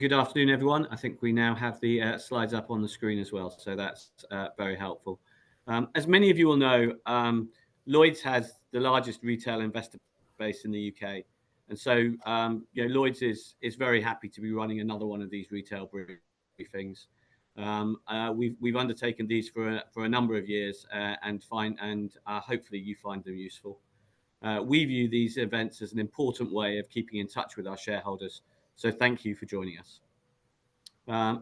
Good afternoon, everyone. I think we now have the slides up on the screen as well, so that's very helpful. As many of you will know, Lloyds has the largest retail investor base in the UK, and so Lloyds is very happy to be running another one of these retail briefings. We've undertaken these for a number of years, and hopefully you find them useful. We view these events as an important way of keeping in touch with our shareholders. So thank you for joining us.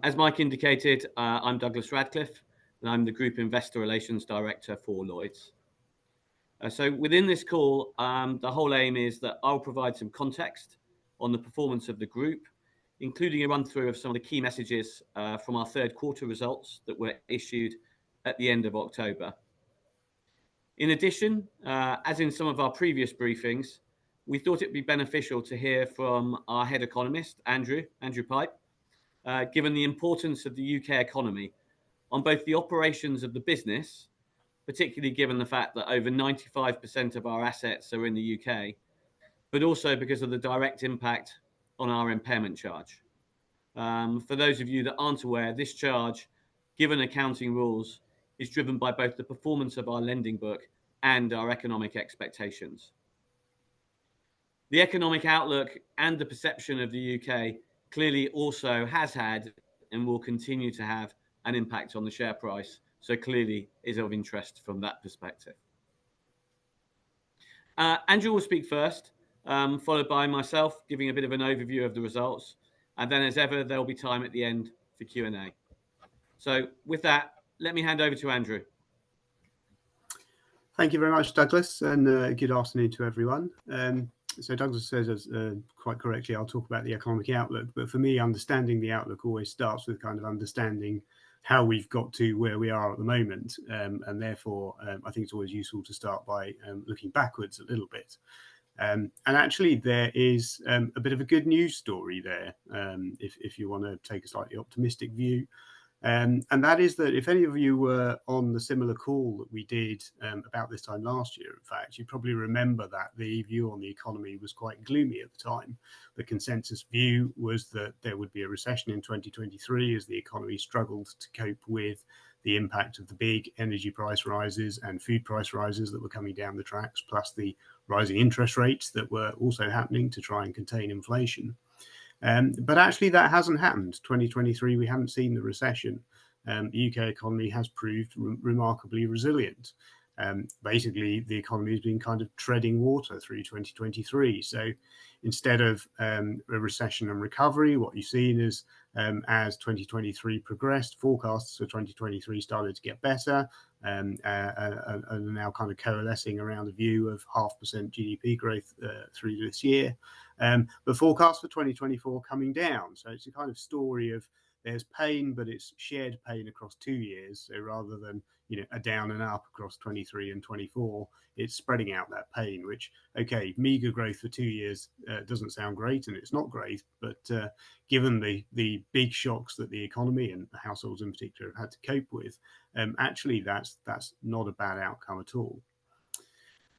As Mike indicated, I'm Douglas Radcliffe, and I'm the Group Investor Relations Director for Lloyds. So within this call, the whole aim is that I'll provide some context on the performance of the group, including a run through of some of the key messages from our third quarter results that were issued at the end of October. In addition, as in some of our previous briefings, we thought it'd be beneficial to hear from our head economist, Andrew Pipe, given the importance of the UK economy on both the operations of the business, particularly given the fact that over 95% of our assets are in the UK, but also because of the direct impact on our impairment charge. For those of you that aren't aware, this charge, given accounting rules, is driven by both the performance of our lending book and our economic expectations. The economic outlook and the perception of the UK clearly also has had and will continue to have an impact on the share price, so clearly is of interest from that perspective. Andrew will speak first, followed by myself giving a bit of an overview of the results, and then as ever there'll be time at the end for Q&A. So with that, let me hand over to Andrew. Thank you very much, Douglas, and good afternoon to everyone. So Douglas says quite correctly, I'll talk about the economic outlook, but for me, understanding the outlook always starts with kind of understanding how we've got to where we are at the moment, and therefore I think it's always useful to start by looking backwards a little bit. And actually there is a bit of a good news story there, if you want to take a slightly optimistic view. And that is that if any of you were on the similar call that we did about this time last year, in fact, you probably remember that the view on the economy was quite gloomy at the time. The consensus view was that there would be a recession in 2023 as the economy struggled to cope with the impact of the big energy price rises and food price rises that were coming down the tracks, plus the rising interest rates that were also happening to try and contain inflation. But actually that hasn't happened. 2023, we haven't seen the recession. The UK economy has proved remarkably resilient. Basically, the economy has been kind of treading water through 2023. So instead of a recession and recovery, what you've seen is as 2023 progressed, forecasts for 2023 started to get better and are now kind of coalescing around a view of 0.5% GDP growth through this year. But forecasts for 2024 coming down. So it's a kind of story of there's pain, but it's shared pain across 2 years. So rather than a down and up across 23 and 24, it's spreading out that pain, which, okay, meager growth for 2 years doesn't sound great, and it's not great, but given the big shocks that the economy and the households in particular have had to cope with, actually that's not a bad outcome at all.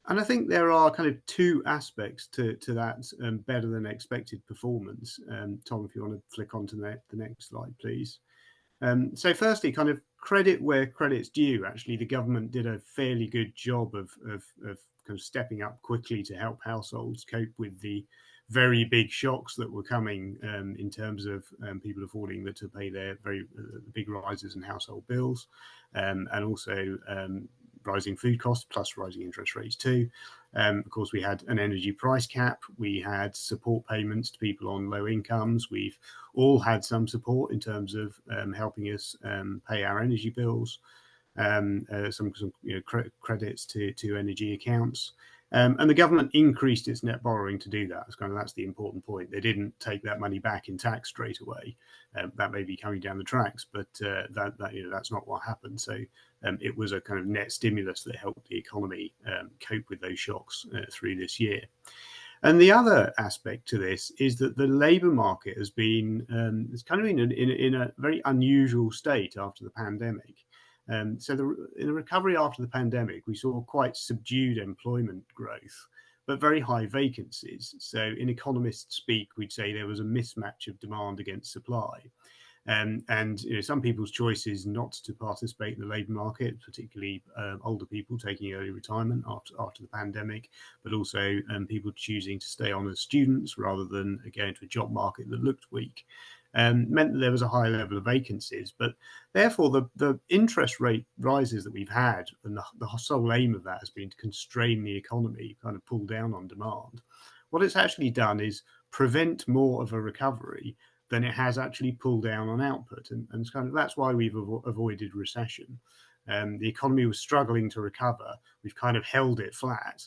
And I think there are kind of two aspects to that better than expected performance. Tom, if you want to flick on to the next slide, please. So firstly, kind of credit where credit's due. Actually, the government did a fairly good job of kind of stepping up quickly to help households cope with the very big shocks that were coming in terms of people affording to pay their very big rises in household bills, and also rising food costs plus rising interest rates too. Of course, we had an energy price cap. We had support payments to people on low incomes. We've all had some support in terms of helping us pay our energy bills, some credits to energy accounts. And the government increased its net borrowing to do that. That's the important point. They didn't take that money back in tax straight away. That may be coming down the tracks, but that's not what happened. So it was a kind of net stimulus that helped the economy cope with those shocks through this year. And the other aspect to this is that the labour market has been it's kind of in a very unusual state after the pandemic. So in the recovery after the pandemic, we saw quite subdued employment growth, but very high vacancies. So in economist speak, we'd say there was a mismatch of demand against supply. And some people's choice is not to participate in the labour market, particularly older people taking early retirement after the pandemic, but also people choosing to stay on as students rather than go into a job market that looked weak. Meant that there was a high level of vacancies, but therefore the interest rate rises that we've had, and the sole aim of that has been to constrain the economy, kind of pull down on demand. What it's actually done is prevent more of a recovery than it has actually pulled down on output, and kind of that's why we've avoided recession. The economy was struggling to recover. We've kind of held it flat,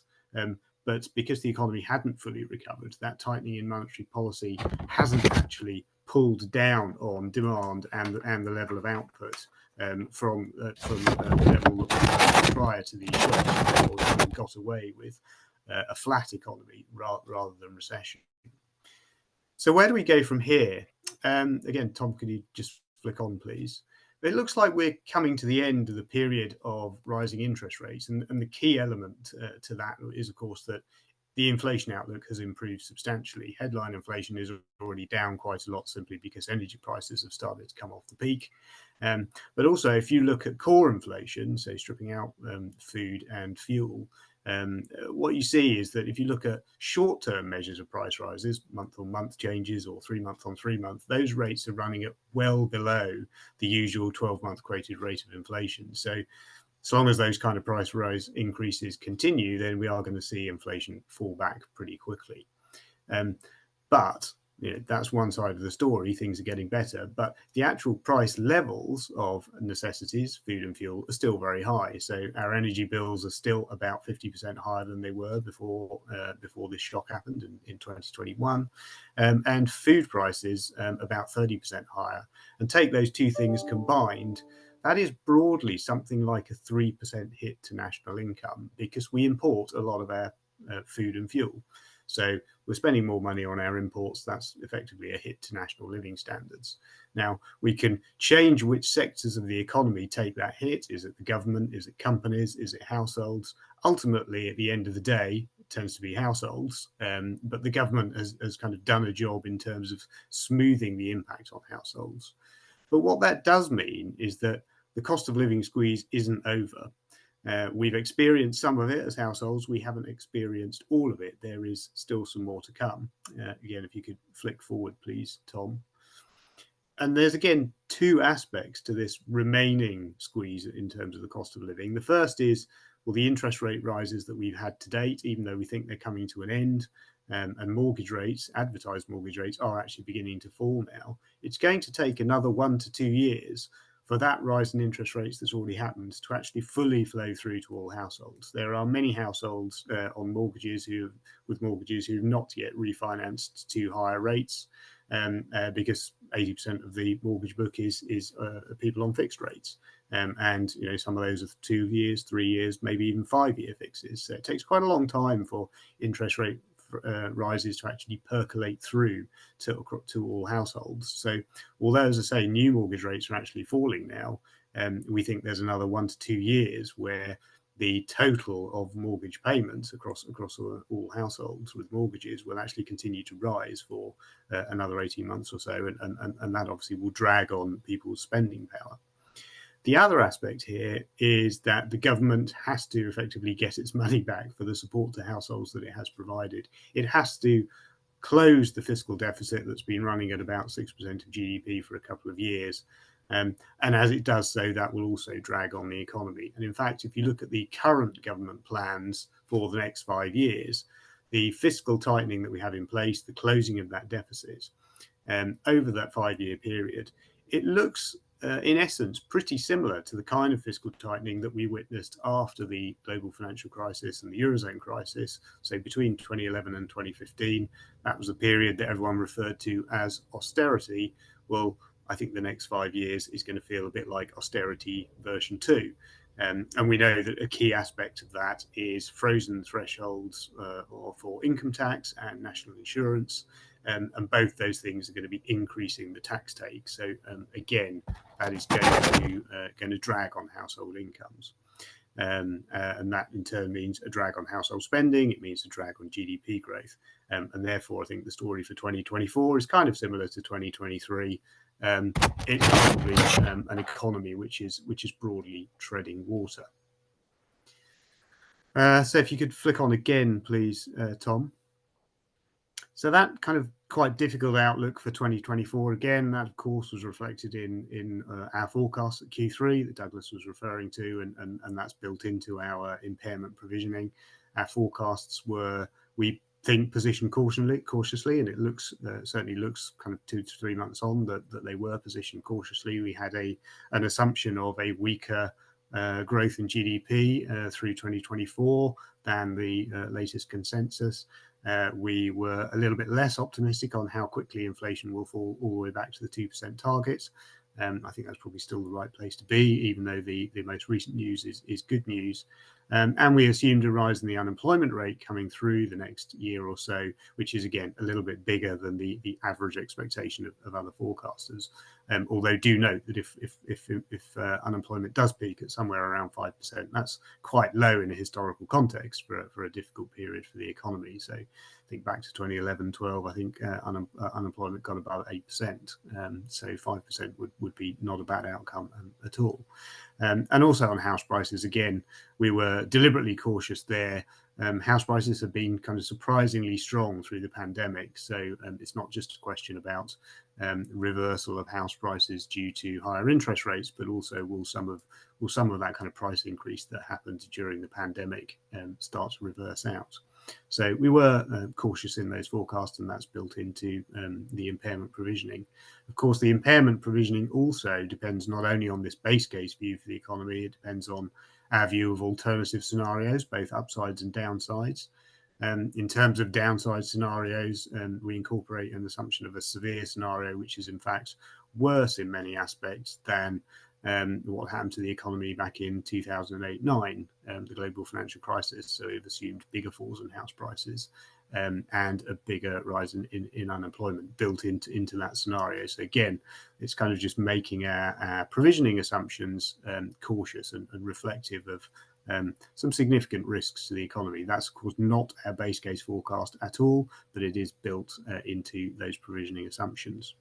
but because the economy hadn't fully recovered, that tightening in monetary policy hasn't actually pulled down on demand and the level of output from the level prior to the shock, or got away with a flat economy rather than recession. So where do we go from here? Again, Tom, could you just flick on, please? It looks like we're coming to the end of the period of rising interest rates. And the key element to that is, of course, that the inflation outlook has improved substantially. Headline inflation is already down quite a lot simply because energy prices have started to come off the peak. But also, if you look at core inflation, so stripping out food and fuel, what you see is that if you look at short-term measures of price rises, month-on-month changes or 3-month-on-3-month, those rates are running at well below the usual 12-month quoted rate of inflation. So as long as those kind of price rise increases continue, then we are going to see inflation fall back pretty quickly. But that's one side of the story. Things are getting better, but the actual price levels of necessities, food and fuel, are still very high. So our energy bills are still about 50% higher than they were before this shock happened in 2021, and food prices about 30% higher. And take those two things combined, that is broadly something like a 3% hit to national income, because we import a lot of our food and fuel. So we're spending more money on our imports. That's effectively a hit to national living standards. Now, we can change which sectors of the economy take that hit. Is it the government? Is it companies? Is it households? Ultimately, at the end of the day, it tends to be households. But the government has kind of done a job in terms of smoothing the impact on households. But what that does mean is that the cost of living squeeze isn't over. We've experienced some of it as households. We haven't experienced all of it. There is still some more to come. Again, if you could flick forward, please, Tom. And there's, again, two aspects to this remaining squeeze in terms of the cost of living. The first is, well, the interest rate rises that we've had to date, even though we think they're coming to an end, and mortgage rates, advertised mortgage rates, are actually beginning to fall now. It's going to take another 1 to 2 years for that rise in interest rates that's already happened to actually fully flow through to all households. There are many households on mortgages with mortgages who have not yet refinanced to higher rates, because 80% of the mortgage book is people on fixed rates, and some of those are 2 years, 3 years, maybe even 5-year fixes. So it takes quite a long time for interest rate rises to actually percolate through to all households. So although, as I say, new mortgage rates are actually falling now, we think there's another 1 to 2 years where the total of mortgage payments across all households with mortgages will actually continue to rise for another 18 months or so, and that obviously will drag on people's spending power. The other aspect here is that the government has to effectively get its money back for the support to households that it has provided. It has to close the fiscal deficit that's been running at about 6% of GDP for a couple of years. And as it does so, that will also drag on the economy. And in fact, if you look at the current government plans for the next 5 years, the fiscal tightening that we have in place, the closing of that deficit, over that 5-year period, it looks in essence, pretty similar to the kind of fiscal tightening that we witnessed after the global financial crisis and the Eurozone crisis. So between 2011 and 2015, that was a period that everyone referred to as austerity. Well, I think the next 5 years is going to feel a bit like austerity version 2. And we know that a key aspect of that is frozen thresholds for income tax and national insurance. And both those things are going to be increasing the tax take. So again, that is going to drag on household incomes. And that in turn means a drag on household spending. It means a drag on GDP growth. And therefore, I think the story for 2024 is kind of similar to 2023. It's probably an economy which is broadly treading water. So if you could flick on again, please, Tom. So that kind of quite difficult outlook for 2024, again, that of course was reflected in our forecast at Q3 that Douglas was referring to, and that's built into our impairment provisioning. Our forecasts were, we think, positioned cautiously, and it looks certainly looks kind of 2 to 3 months on that they were positioned cautiously. We had an assumption of a weaker growth in GDP through 2024 than the latest consensus. We were a little bit less optimistic on how quickly inflation will fall all the way back to the 2% target. I think that's probably still the right place to be, even though the most recent news is good news. And we assumed a rise in the unemployment rate coming through the next year or so, which is, again, a little bit bigger than the average expectation of other forecasters. Although do note that if unemployment does peak at somewhere around 5%, that's quite low in a historical context for a difficult period for the economy. So I think back to 2011-12, I think unemployment got about 8%. So 5% would be not a bad outcome at all. And also on house prices, again, we were deliberately cautious there. House prices have been kind of surprisingly strong through the pandemic. So it's not just a question about reversal of house prices due to higher interest rates, but also will some of that kind of price increase that happened during the pandemic start to reverse out. So we were cautious in those forecasts, and that's built into the impairment provisioning. Of course, the impairment provisioning also depends not only on this base case view for the economy, it depends on our view of alternative scenarios, both upsides and downsides. In terms of downside scenarios, we incorporate an assumption of a severe scenario, which is in fact worse in many aspects than what happened to the economy back in 2008-9, the global financial crisis. So we've assumed bigger falls in house prices and a bigger rise in unemployment built into that scenario. So again, it's kind of just making our provisioning assumptions cautious and reflective of some significant risks to the economy. That's of course not our base case forecast at all, but it is built into those provisioning assumptions.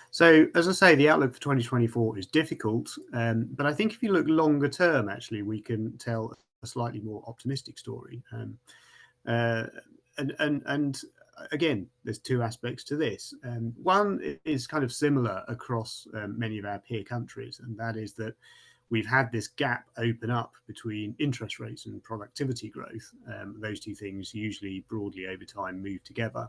So, as I say, the outlook for 2024 is difficult, but I think if you look longer term, actually, we can tell a slightly more optimistic story. And again, there's two aspects to this. One is kind of similar across many of our peer countries, and that is that we've had this gap open up between interest rates and productivity growth. Those two things usually broadly over time move together.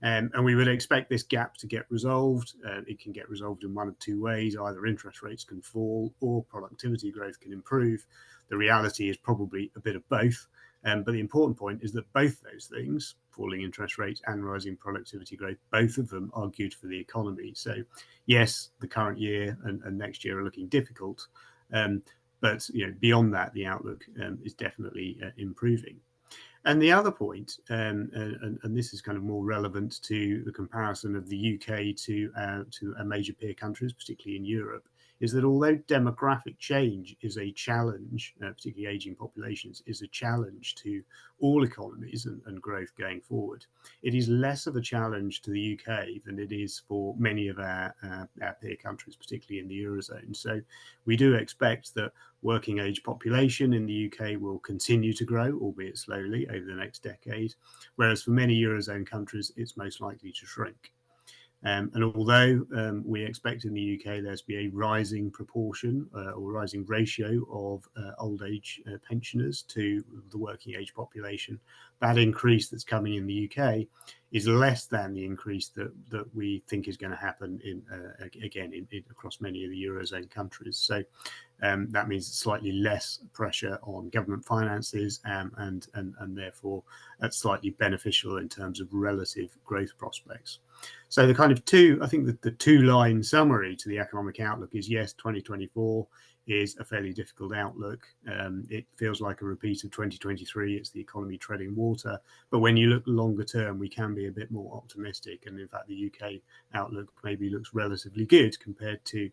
And we would expect this gap to get resolved. It can get resolved in one of two ways. Either interest rates can fall or productivity growth can improve. The reality is probably a bit of both. But the important point is that both those things, falling interest rates and rising productivity growth, both of them are good for the economy. So yes, the current year and next year are looking difficult. But beyond that, the outlook is definitely improving. And the other point, and this is kind of more relevant to the comparison of the UK to our major peer countries, particularly in Europe, is that although demographic change is a challenge, particularly aging populations, is a challenge to all economies and growth going forward, it is less of a challenge to the UK than it is for many of our peer countries, particularly in the Eurozone. So we do expect that working age population in the UK will continue to grow, albeit slowly, over the next decade, whereas for many Eurozone countries, it's most likely to shrink. And although we expect in the UK there to be a rising proportion or rising ratio of old age pensioners to the working age population, that increase that's coming in the UK is less than the increase that we think is going to happen across many of the Eurozone countries. So that means slightly less pressure on government finances and therefore that's slightly beneficial in terms of relative growth prospects. So the kind of I think that the two-line summary to the economic outlook is, yes, 2024 is a fairly difficult outlook. It feels like a repeat of 2023. It's the economy treading water. But when you look longer term, we can be a bit more optimistic. And in fact, the UK outlook maybe looks relatively good compared to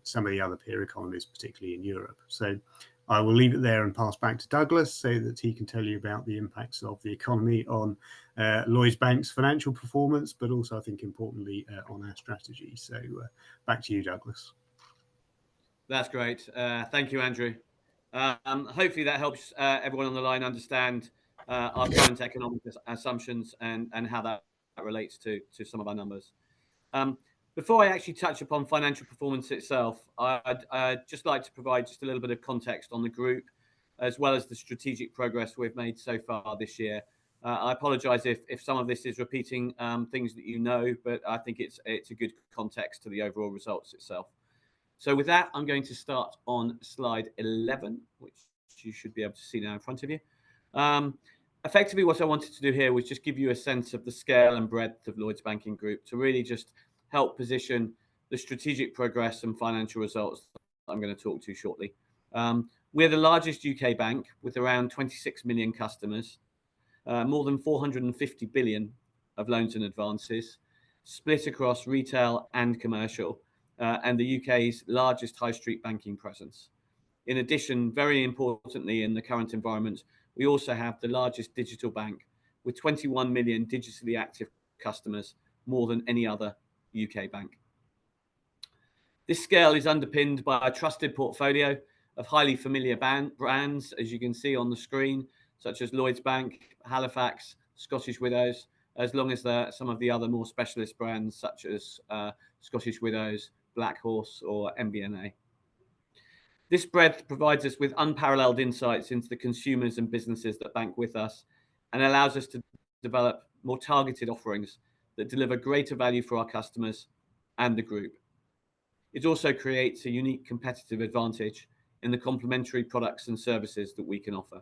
some of the other peer economies, particularly in Europe. So I will leave it there and pass back to Douglas so that he can tell you about the impacts of the economy on Lloyds Bank's financial performance, but also, I think, importantly, on our strategy. So back to you, Douglas. That's great. Thank you, Andrew. Hopefully that helps everyone on the line understand our current economic assumptions and how that relates to some of our numbers. Before I actually touch upon financial performance itself, I'd just like to provide just a little bit of context on the group, as well as the strategic progress we've made so far this year. I apologise if some of this is repeating things that you know, but I think it's a good context to the overall results itself. So with that, I'm going to start on slide 11, which you should be able to see now in front of you. Effectively, what I wanted to do here was just give you a sense of the scale and breadth of Lloyds Banking Group to really just help position the strategic progress and financial results that I'm going to talk to shortly. We're the largest UK bank with around 26 million customers, more than 450 billion of loans and advances, split across retail and commercial, and the UK's largest high street banking presence. In addition, very importantly in the current environment, we also have the largest digital bank with 21 million digitally active customers, more than any other UK bank. This scale is underpinned by a trusted portfolio of highly familiar brands, as you can see on the screen, such as Lloyds Bank, Halifax, Scottish Widows, as long as some of the other more specialist brands such as Scottish Widows, Black Horse or MBNA. This breadth provides us with unparalleled insights into the consumers and businesses that bank with us and allows us to develop more targeted offerings that deliver greater value for our customers and the group. It also creates a unique competitive advantage in the complementary products and services that we can offer.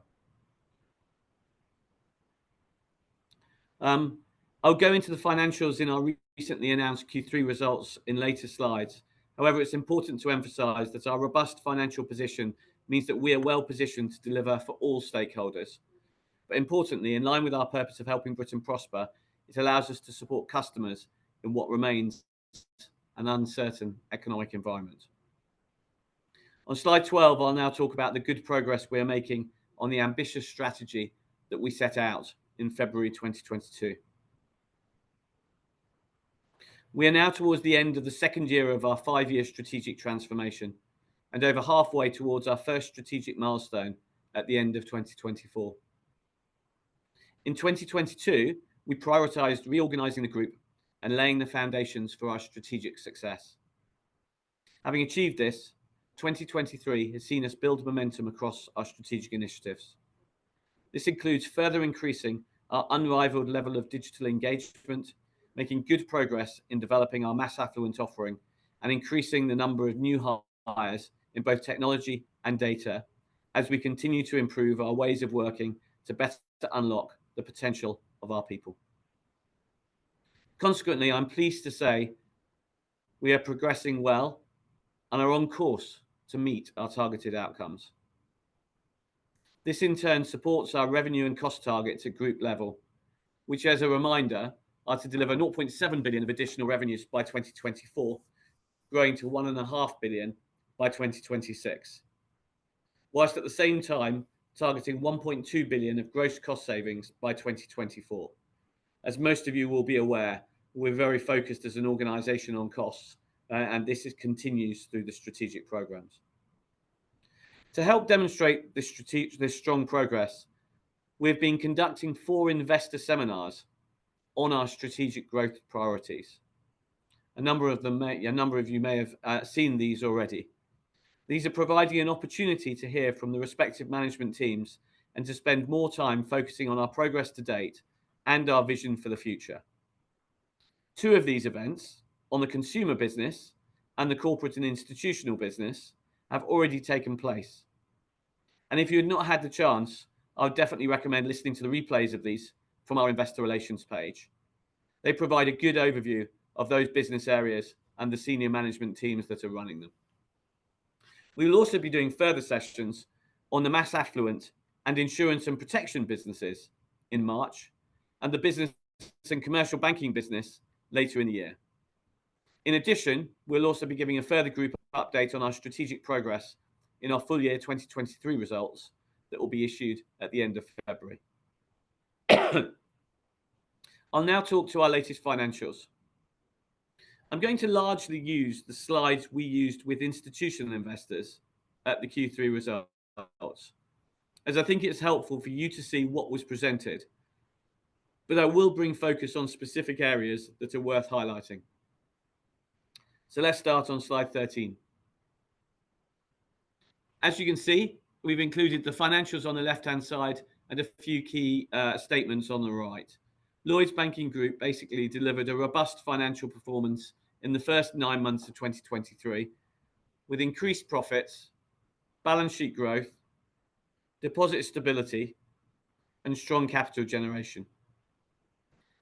I'll go into the financials in our recently announced Q3 results in later slides. However, it's important to emphasize that our robust financial position means that we are well positioned to deliver for all stakeholders. But importantly, in line with our purpose of helping Britain prosper, it allows us to support customers in what remains an uncertain economic environment. On slide 12, I'll now talk about the good progress we are making on the ambitious strategy that we set out in February 2022. We are now towards the end of the second year of our 5-year strategic transformation and over halfway towards our first strategic milestone at the end of 2024. In 2022, we prioritised reorganising the group and laying the foundations for our strategic success. Having achieved this, 2023 has seen us build momentum across our strategic initiatives. This includes further increasing our unrivaled level of digital engagement, making good progress in developing our mass affluent offering, and increasing the number of new hires in both technology and data as we continue to improve our ways of working to better unlock the potential of our people. Consequently, I'm pleased to say we are progressing well and are on course to meet our targeted outcomes. This in turn supports our revenue and cost targets at group level, which, as a reminder, are to deliver 0.7 billion of additional revenues by 2024, growing to 1.5 billion by 2026, whilst at the same time targeting 1.2 billion of gross cost savings by 2024. As most of you will be aware, we're very focused as an organisation on costs, and this continues through the strategic programmes. To help demonstrate this strong progress, we've been conducting 4 investor seminars on our strategic growth priorities. A number of you may have seen these already. These are providing an opportunity to hear from the respective management teams and to spend more time focusing on our progress to date and our vision for the future. 2 of these events, on the consumer business and the corporate and institutional business, have already taken place. And if you had not had the chance, I would definitely recommend listening to the replays of these from our investor relations page. They provide a good overview of those business areas and the senior management teams that are running them. We will also be doing further sessions on the mass affluent and insurance and protection businesses in March, and the business and commercial banking business later in the year. In addition, we'll also be giving a further group update on our strategic progress in our full year 2023 results that will be issued at the end of February. I'll now talk to our latest financials. I'm going to largely use the slides we used with institutional investors at the Q3 results, as I think it's helpful for you to see what was presented, but I will bring focus on specific areas that are worth highlighting. So let's start on slide 13. As you can see, we've included the financials on the left-hand side and a few key statements on the right. Lloyds Banking Group basically delivered a robust financial performance in the first 9 months of 2023, with increased profits, balance sheet growth, deposit stability, and strong capital generation.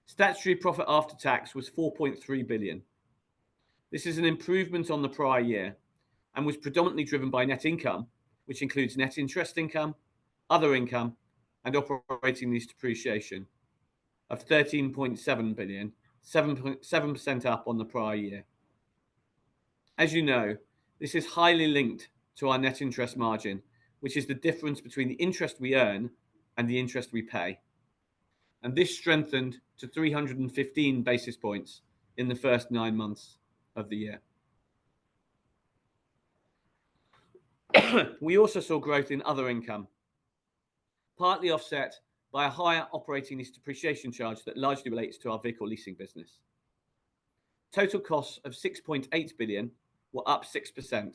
Statutory profit after tax was 4.3 billion. This is an improvement on the prior year and was predominantly driven by net income, which includes net interest income, other income, and operating lease depreciation of 13.7 billion, 7% up on the prior year. As you know, this is highly linked to our net interest margin, which is the difference between the interest we earn and the interest we pay. And this strengthened to 315 basis points in the first 9 months of the year. We also saw growth in other income, partly offset by a higher operating lease depreciation charge that largely relates to our vehicle leasing business. Total costs of 6.8 billion were up 6%.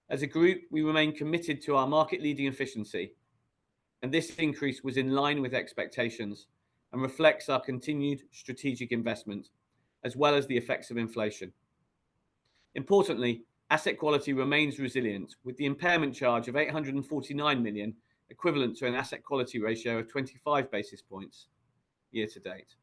As a group, we remain committed to our market-leading efficiency, and this increase was in line with expectations and reflects our continued strategic investment, as well as the effects of inflation. Importantly, asset quality remains resilient, with the impairment charge of 849 million equivalent to an asset quality ratio of 25 basis points year to date.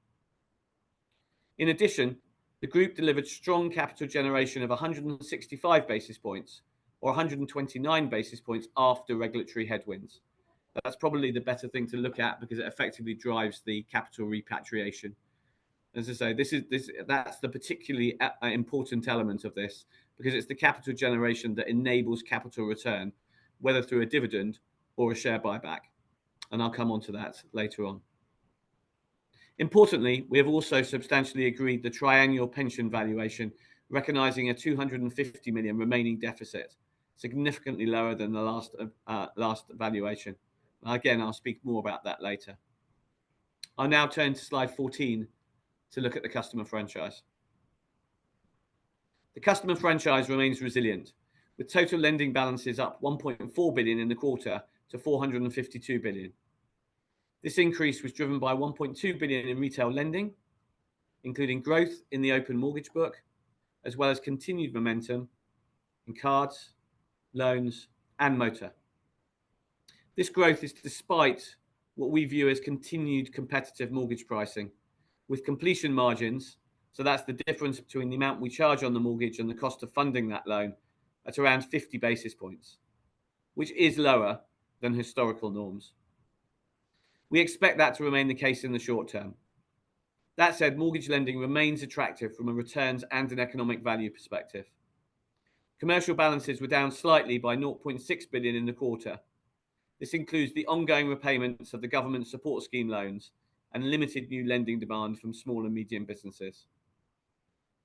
In addition, the group delivered strong capital generation of 165 basis points, or 129 basis points after regulatory headwinds. That's probably the better thing to look at because it effectively drives the capital repatriation. As I say, that's the particularly important element of this, because it's the capital generation that enables capital return, whether through a dividend or a share buyback. And I'll come on to that later on. Importantly, we have also substantially agreed the triennial pension valuation, recognising a 250 million remaining deficit, significantly lower than the last valuation. Again, I'll speak more about that later. I'll now turn to slide 14 to look at the customer franchise. The customer franchise remains resilient, with total lending balances up 1.4 billion in the quarter to 452 billion. This increase was driven by 1.2 billion in retail lending, including growth in the open mortgage book, as well as continued momentum in cards, loans, and motor. This growth is despite what we view as continued competitive mortgage pricing, with completion margins, so that's the difference between the amount we charge on the mortgage and the cost of funding that loan, at around 50 basis points, which is lower than historical norms. We expect that to remain the case in the short term. That said, mortgage lending remains attractive from a returns and an economic value perspective. Commercial balances were down slightly by 0.6 billion in the quarter. This includes the ongoing repayments of the government support scheme loans and limited new lending demand from small and medium businesses.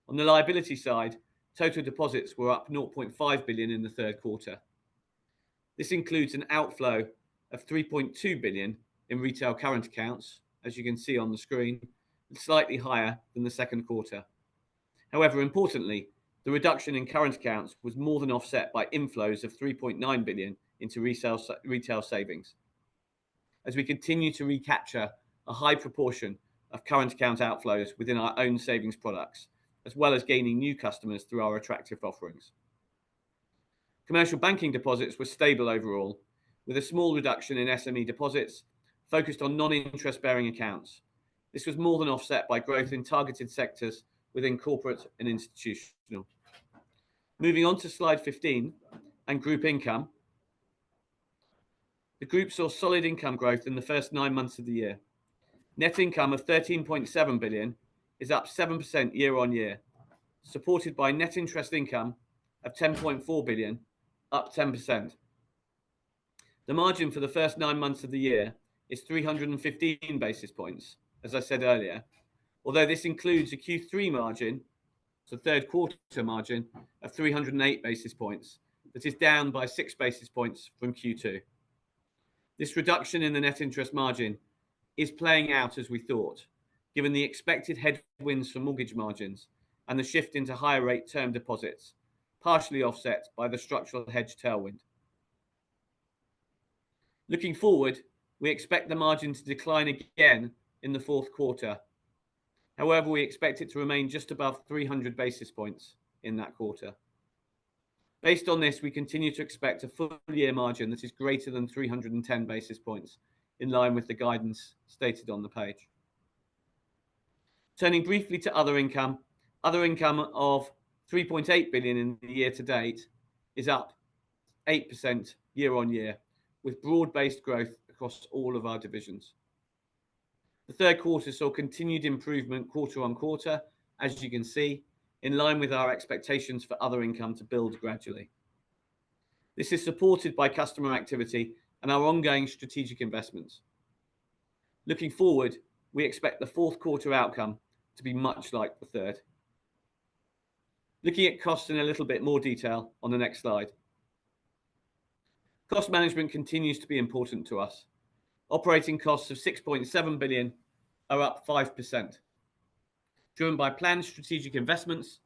On the liability side, total deposits were up 0.5 billion in the third quarter. This includes an outflow of 3.2 billion in retail current accounts, as you can see on the screen, slightly higher than the second quarter. However, importantly, the reduction in current accounts was more than offset by inflows of 3.9 billion into retail savings, as we continue to recapture a high proportion of current account outflows within our own savings products, as well as gaining new customers through our attractive offerings. Commercial banking deposits were stable overall, with a small reduction in SME deposits focused on non-interest-bearing accounts. This was more than offset by growth in targeted sectors within corporate and institutional. Moving on to slide 15 and group income. The group saw solid income growth in the first 9 months of the year. Net income of 13.7 billion is up 7% year on year, supported by net interest income of 10.4 billion up 10%. The margin for the first 9 months of the year is 315 basis points, as I said earlier, although this includes a Q3 margin, so third quarter margin, of 308 basis points, that is down by 6 basis points from Q2. This reduction in the net interest margin is playing out as we thought, given the expected headwinds for mortgage margins and the shift into higher rate term deposits, partially offset by the structural hedge tailwind. Looking forward, we expect the margin to decline again in the fourth quarter. However, we expect it to remain just above 300 basis points in that quarter. Based on this, we continue to expect a full year margin that is greater than 310 basis points, in line with the guidance stated on the page. Turning briefly to other income of 3.8 billion in the year to date is up 8% year on year, with broad-based growth across all of our divisions. The third quarter saw continued improvement quarter on quarter, as you can see, in line with our expectations for other income to build gradually. This is supported by customer activity and our ongoing strategic investments. Looking forward, we expect the fourth quarter outcome to be much like the third. Looking at costs in a little bit more detail on the next slide. Cost management continues to be important to us. Operating costs of 6.7 billion are up 5%, driven by planned strategic investments,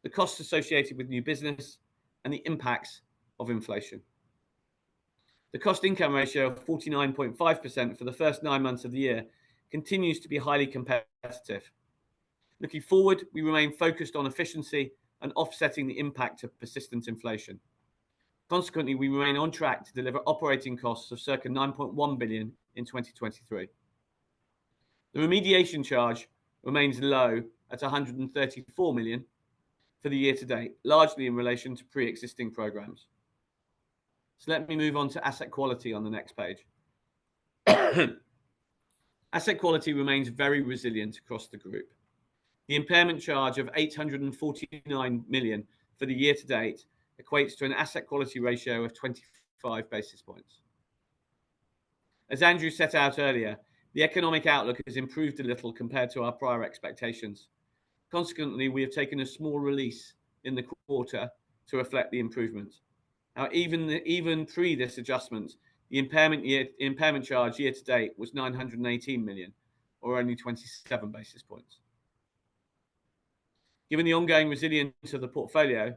the costs associated with new business, and the impacts of inflation. The cost-income ratio of 49.5% for the first 9 months of the year continues to be highly competitive. Looking forward, we remain focused on efficiency and offsetting the impact of persistent inflation. Consequently, we remain on track to deliver operating costs of circa 9.1 billion in 2023. The remediation charge remains low at 134 million for the year to date, largely in relation to pre-existing programs. So let me move on to asset quality on the next page. Asset quality remains very resilient across the group. The impairment charge of 849 million for the year to date equates to an asset quality ratio of 25 basis points. As Andrew set out earlier, the economic outlook has improved a little compared to our prior expectations. Consequently, we have taken a small release in the quarter to reflect the improvement. Now, even pre this adjustment, the impairment charge year to date was 918 million, or only 27 basis points. Given the ongoing resilience of the portfolio,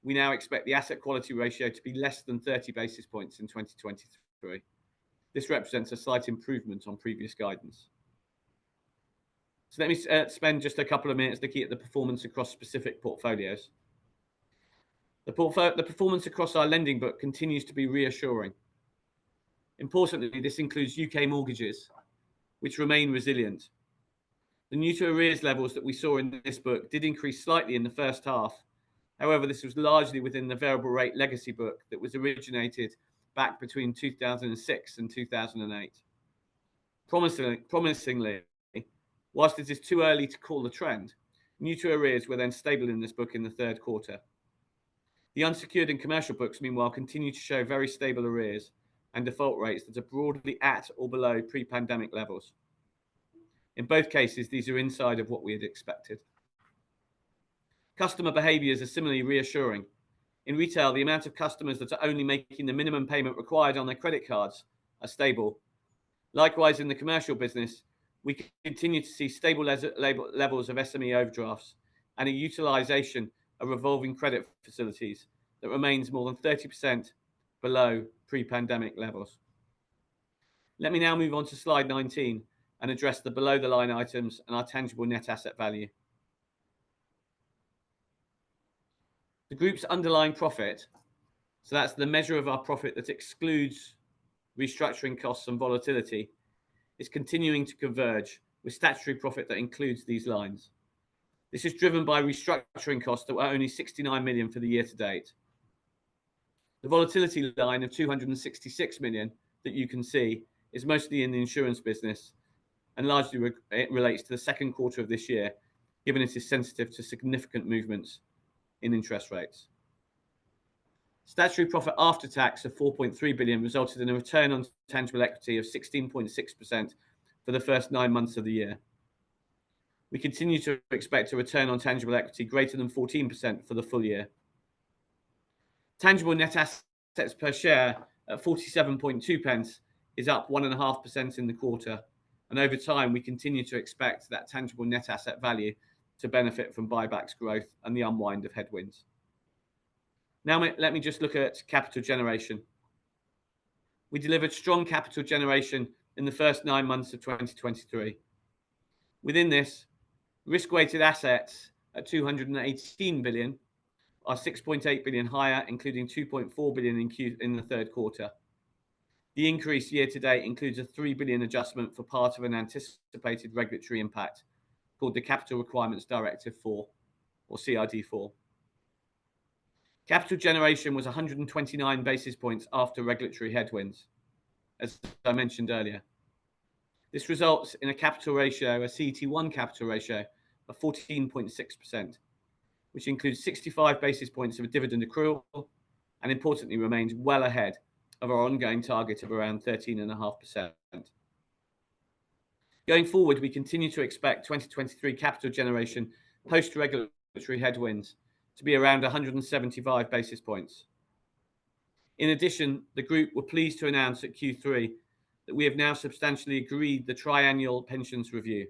we now expect the asset quality ratio to be less than 30 basis points in 2023. This represents a slight improvement on previous guidance. So let me spend just a couple of minutes looking at the performance across specific portfolios. The performance across our lending book continues to be reassuring. Importantly, this includes UK mortgages, which remain resilient. The new to arrears levels that we saw in this book did increase slightly in the first half. However, this was largely within the variable rate legacy book that was originated back between 2006 and 2008. Promisingly, whilst it is too early to call the trend, new to arrears were then stable in this book in the third quarter. The unsecured and commercial books, meanwhile, continue to show very stable arrears and default rates that are broadly at or below pre-pandemic levels. In both cases, these are inside of what we had expected. Customer behaviours are similarly reassuring. In retail, the amount of customers that are only making the minimum payment required on their credit cards are stable. Likewise, in the commercial business, we continue to see stable levels of SME overdrafts and a utilisation of revolving credit facilities that remains more than 30% below pre-pandemic levels. Let me now move on to slide 19 and address the below the line items and our tangible net asset value. The group's underlying profit, so that's the measure of our profit that excludes restructuring costs and volatility, is continuing to converge with statutory profit that includes these lines. This is driven by restructuring costs that were only 69 million for the year to date. The volatility line of 266 million that you can see is mostly in the insurance business and largely it relates to the second quarter of this year, given it is sensitive to significant movements in interest rates. Statutory profit after tax of 4.3 billion resulted in a return on tangible equity of 16.6% for the first 9 months of the year. We continue to expect a return on tangible equity greater than 14% for the full year. Tangible net assets per share at 47.2 pence is up 1.5% in the quarter, and over time we continue to expect that tangible net asset value to benefit from buybacks growth and the unwind of headwinds. Now let me just look at capital generation. We delivered strong capital generation in the first 9 months of 2023. Within this, risk-weighted assets at 218 billion are 6.8 billion higher, including 2.4 billion in the third quarter. The increase year to date includes a 3 billion adjustment for part of an anticipated regulatory impact called the Capital Requirements Directive 4, or CRD4. Capital generation was 129 basis points after regulatory headwinds, as I mentioned earlier. This results in a capital ratio, a CET1 capital ratio of 14.6%, which includes 65 basis points of a dividend accrual and importantly remains well ahead of our ongoing target of around 13.5%. Going forward, we continue to expect 2023 capital generation post-regulatory headwinds to be around 175 basis points. In addition, the group were pleased to announce at Q3 that we have now substantially agreed the triennial pensions review.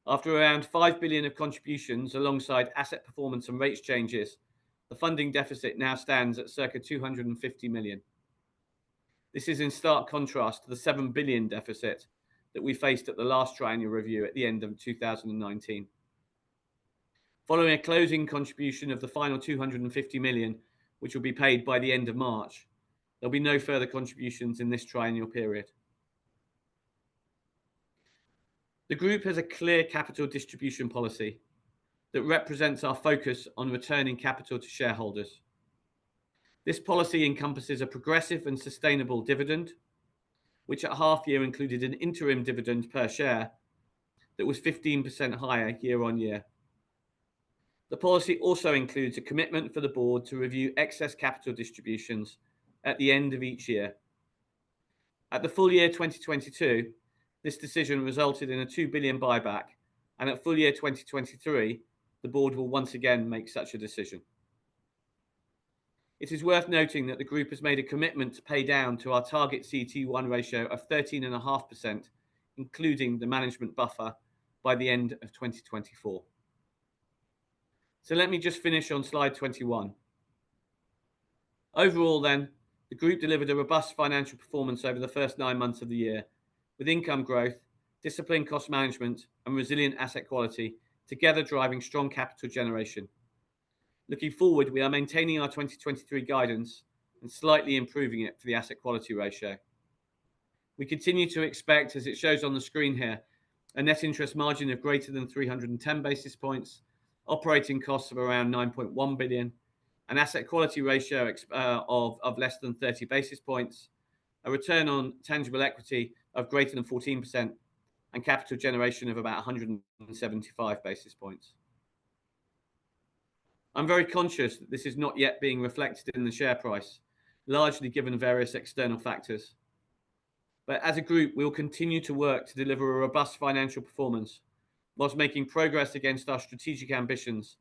After around 5 billion of contributions alongside asset performance and rates changes, the funding deficit now stands at circa 250 million. This is in stark contrast to the 7 billion deficit that we faced at the last triennial review at the end of 2019. Following a closing contribution of the final 250 million, which will be paid by the end of March, there'll be no further contributions in this triennial period. The group has a clear capital distribution policy that represents our focus on returning capital to shareholders. This policy encompasses a progressive and sustainable dividend, which at half year included an interim dividend per share that was 15% higher year on year. The policy also includes a commitment for the board to review excess capital distributions at the end of each year. At the full year 2022, this decision resulted in a 2 billion buyback, and at full year 2023, the board will once again make such a decision. It is worth noting that the group has made a commitment to pay down to our target CET1 ratio of 13.5%, including the management buffer, by the end of 2024. So let me just finish on slide 21. Overall then, the group delivered a robust financial performance over the first 9 months of the year, with income growth, disciplined cost management and resilient asset quality together driving strong capital generation. Looking forward, we are maintaining our 2023 guidance and slightly improving it for the asset quality ratio. We continue to expect, as it shows on the screen here, a net interest margin of greater than 310 basis points, operating costs of around 9.1 billion, an asset quality ratio of less than 30 basis points, a return on tangible equity of greater than 14%, and capital generation of about 175 basis points. I'm very conscious that this is not yet being reflected in the share price, largely given various external factors. But as a group, we will continue to work to deliver a robust financial performance whilst making progress against our strategic ambitions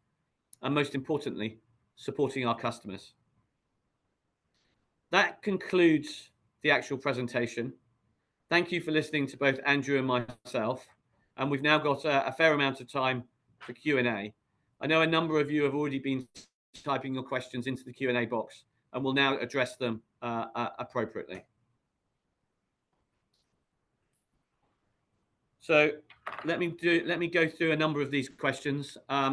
and, most importantly, supporting our customers. That concludes the actual presentation. Thank you for listening to both Andrew and myself, and we've now got a fair amount of time for Q&A. I know a number of you have already been typing your questions into the Q&A box, and we'll now address them appropriately. So let me go through a number of these questions. I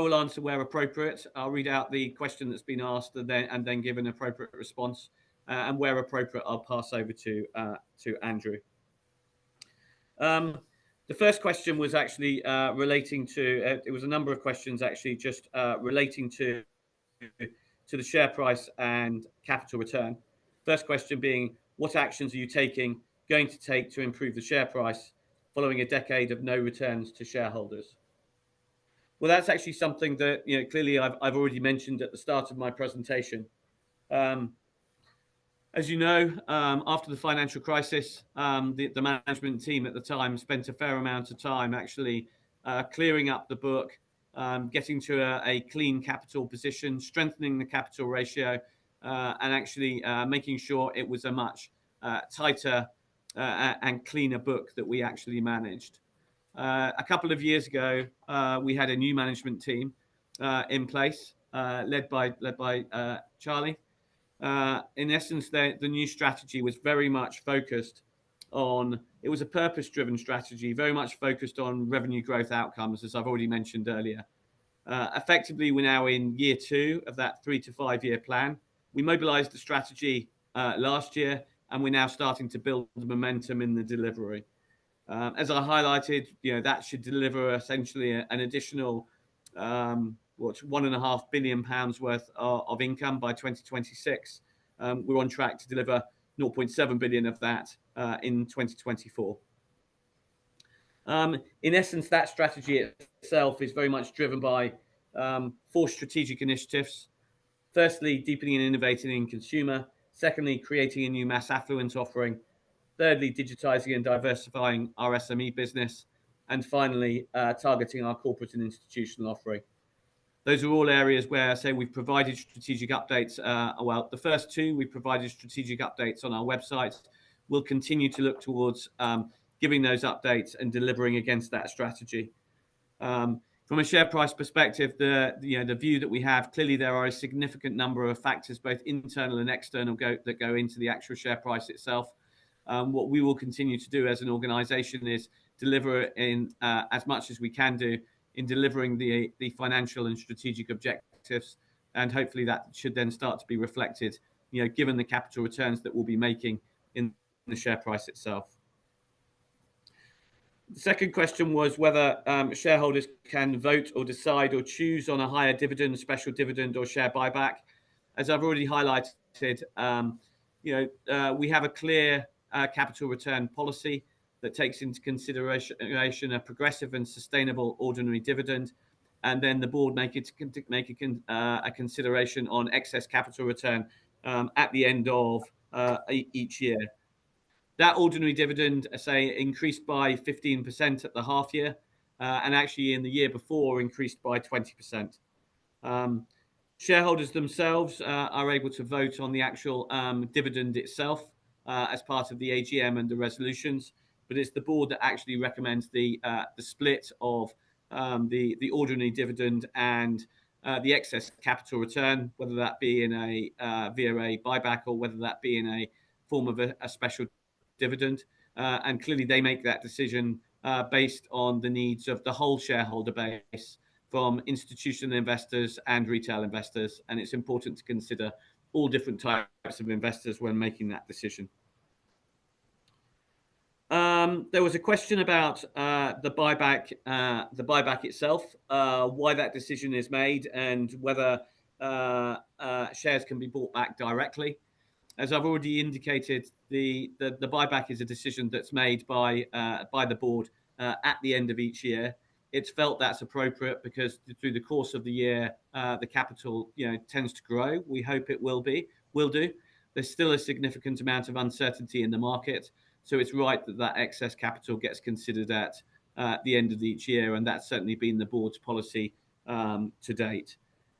will answer where appropriate. I'll read out the question that's been asked and then give an appropriate response. And where appropriate, I'll pass over to Andrew. The first question was actually relating to. It was a number of questions actually just relating to the share price and capital return. First question being, what actions are you going to take to improve the share price following a decade of no returns to shareholders? Well, that's actually something that clearly I've already mentioned at the start of my presentation. As you know, after the financial crisis, the management team at the time spent a fair amount of time actually clearing up the book, getting to a clean capital position, strengthening the capital ratio, and actually making sure it was a much tighter and cleaner book that we actually managed. A couple of years ago, we had a new management team in place, led by Charlie. In essence, the new strategy was very much focused on, it was a purpose-driven strategy, very much focused on revenue growth outcomes, as I've already mentioned earlier. Effectively, we're now in year 2 of that 3 to 5 year plan. We mobilized the strategy last year, and we're now starting to build the momentum in the delivery. As I highlighted, that should deliver essentially an additional £1.5 billion worth of income by 2026. We're on track to deliver 0.7 billion of that in 2024. In essence, that strategy itself is very much driven by 4 strategic initiatives. Firstly, deepening and innovating in consumer. Secondly, creating a new mass affluent offering. Thirdly, digitizing and diversifying our SME business. And finally, targeting our corporate and institutional offering. Those are all areas where, say, we've provided strategic updates. Well, the first 2, we provided strategic updates on our website. We'll continue to look towards giving those updates and delivering against that strategy. From a share price perspective, the view that we have, clearly there are a significant number of factors, both internal and external, that go into the actual share price itself. What we will continue to do as an organization is deliver in as much as we can do in delivering the financial and strategic objectives, and hopefully that should then start to be reflected, given the capital returns that we'll be making in the share price itself. The second question was whether shareholders can vote or decide or choose on a higher dividend, special dividend, or share buyback. As I've already highlighted, we have a clear capital return policy that takes into consideration a progressive and sustainable ordinary dividend, and then the board make a consideration on excess capital return at the end of each year. That ordinary dividend, say, increased by 15% at the half year, and actually in the year before increased by 20%. Shareholders themselves are able to vote on the actual dividend itself as part of the AGM and the resolutions, but it's the board that actually recommends the split of the ordinary dividend and the excess capital return, whether that be in via a buyback or whether that be in a form of a special dividend. And clearly they make that decision based on the needs of the whole shareholder base, from institutional investors and retail investors. And it's important to consider all different types of investors when making that decision. There was a question about the buyback itself, why that decision is made, and whether shares can be bought back directly. As I've already indicated, the buyback is a decision that's made by the board at the end of each year. It's felt that's appropriate because through the course of the year, the capital tends to grow. We hope it will do. There's still a significant amount of uncertainty in the market, so it's right that excess capital gets considered at the end of each year, and that's certainly been the board's policy to date.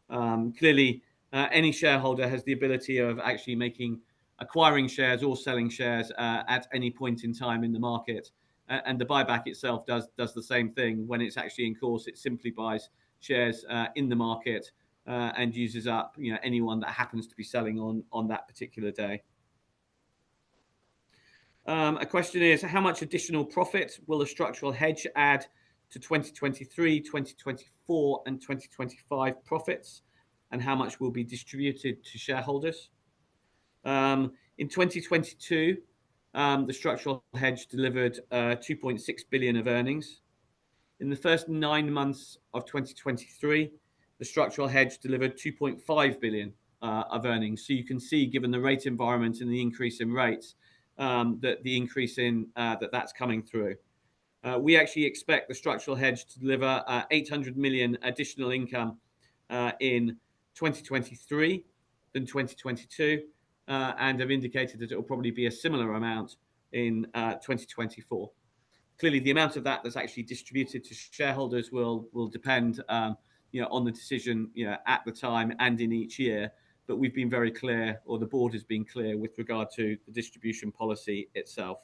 Clearly, any shareholder has the ability of actually acquiring shares or selling shares at any point in time in the market, and the buyback itself does the same thing. When it's actually in course, it simply buys shares in the market and uses up anyone that happens to be selling on that particular day. A question is, how much additional profit will the structural hedge add to 2023, 2024 and 2025 profits, and how much will be distributed to shareholders? In 2022, the structural hedge delivered 2.6 billion of earnings. In the first 9 months of 2023, the structural hedge delivered 2.5 billion of earnings. So you can see, given the rate environment and the increase in rates, that the increase in that's coming through. We actually expect the structural hedge to deliver 800 million additional income in 2023. than 2022, and have indicated that it will probably be a similar amount in 2024. Clearly, the amount of that that's actually distributed to shareholders will depend, on the decision, at the time and in each year. But we've been very clear, or the board has been clear, with regard to the distribution policy itself.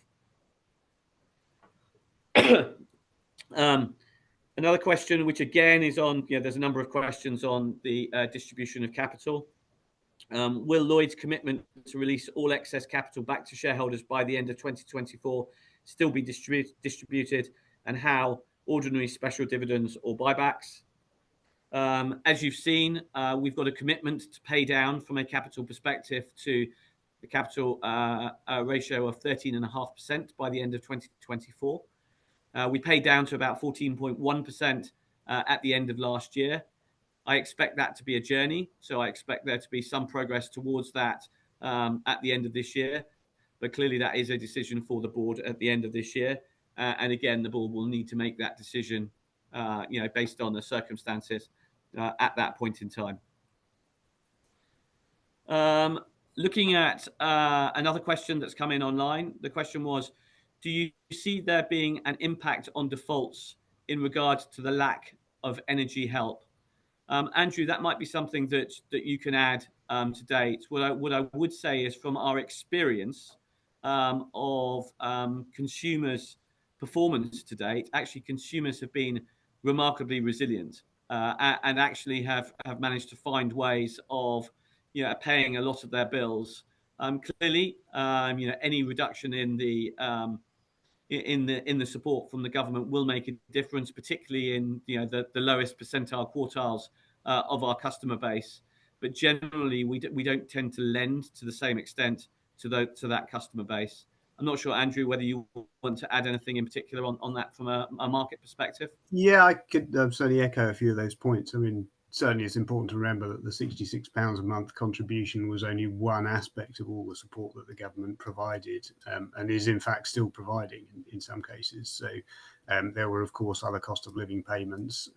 Another question, which again is on, there's a number of questions on the distribution of capital. Will Lloyds' commitment to release all excess capital back to shareholders by the end of 2024 still be distributed, and how? Ordinary, special dividends, or buybacks? As you've seen, we've got a commitment to pay down from a capital perspective to the capital ratio of 13.5% by the end of 2024. We paid down to about 14.1% at the end of last year. I expect that to be a journey, so I expect there to be some progress towards that at the end of this year. But clearly, that is a decision for the board at the end of this year. And again, the board will need to make that decision, based on the circumstances at that point in time. Looking at another question that's come in online, the question was, do you see there being an impact on defaults in regard to the lack of energy help? Andrew, that might be something that you can add to date. What I would say is, from our experience of consumers' performance to date, actually consumers have been remarkably resilient and actually have managed to find ways of paying a lot of their bills. Clearly, any reduction in the support from the government will make a difference, particularly in the lowest percentile quartiles of our customer base. But generally, we don't tend to lend to the same extent to that customer base. I'm not sure, Andrew, whether you want to add anything in particular on that from a market perspective. Yeah, I could certainly echo a few of those points. I mean, certainly it's important to remember that the £66 a month contribution was only one aspect of all the support that the government provided, and is in fact still providing in some cases. So there were, of course, other cost of living payments.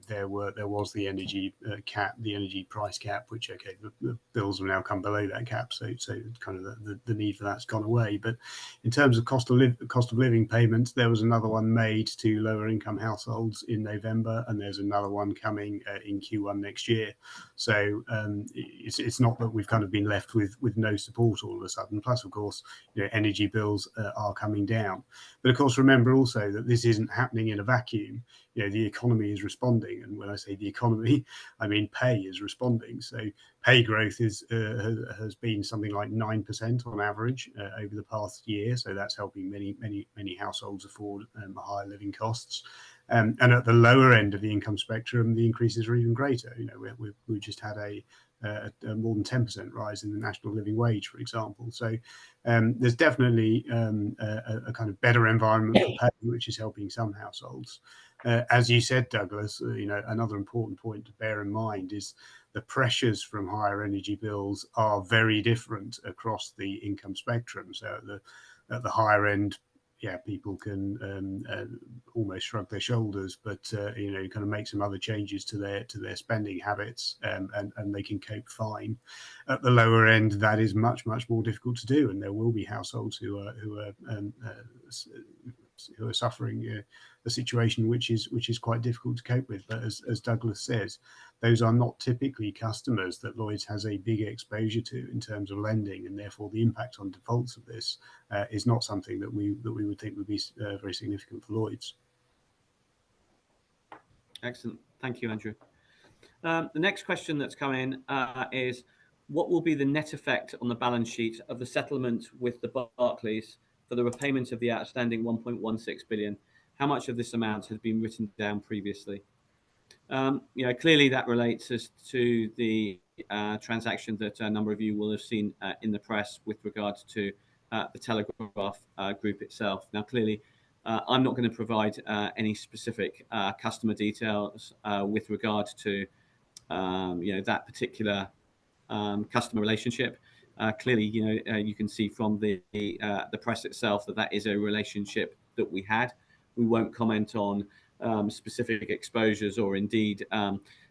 There was the energy cap, the energy price cap, which, okay, the bills have now come below that cap, so kind of the need for that's gone away. But in terms of cost of living payments, there was another one made to lower income households in November, and there's another one coming in Q1 next year. So it's not that we've kind of been left with no support all of a sudden. Plus, of course, energy bills are coming down. But of course, remember also that this isn't happening in a vacuum. The economy is responding, and when I say the economy, I mean pay is responding. So pay growth has been something like 9% on average over the past year. So that's helping many households afford higher living costs. And at the lower end of the income spectrum, the increases are even greater. We just had a more than 10% rise in the national living wage, for example. So there's definitely a kind of better environment for pay, which is helping some households. As you said, Douglas, another important point to bear in mind is the pressures from higher energy bills are very different across the income spectrum. So at the higher end, people can almost shrug their shoulders, but kind of make some other changes to their spending habits, and they can cope fine. At the lower end, that is much more difficult to do, and there will be households who are suffering a situation which is quite difficult to cope with. But as Douglas says, those are not typically customers that Lloyds has a big exposure to in terms of lending, and therefore the impact on defaults of this is not something that we would think would be very significant for Lloyds. Excellent, thank you, Andrew. The next question that's come in is, what will be the net effect on the balance sheet of the settlement with the Barclays for the repayment of the outstanding 1.16 billion? How much of this amount has been written down previously? Clearly that relates us to the transaction that a number of you will have seen in the press with regards to the Telegraph Group itself. Now, clearly, I'm not going to provide any specific customer details with regard to that particular customer relationship. Clearly, you can see from the press itself that is a relationship that we had. We won't comment on specific exposures or indeed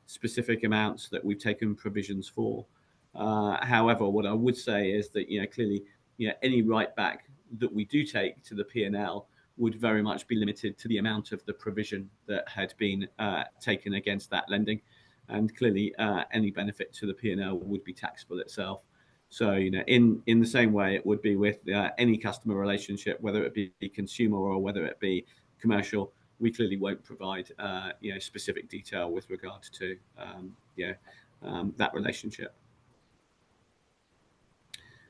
specific amounts that we've taken provisions for. However, what I would say is that, clearly, any write back that we do take to the P&L would very much be limited to the amount of the provision that had been taken against that lending. And clearly, any benefit to the P&L would be taxable itself. So, in the same way it would be with any customer relationship, whether it be consumer or whether it be commercial, we clearly won't provide specific detail with regard to that relationship.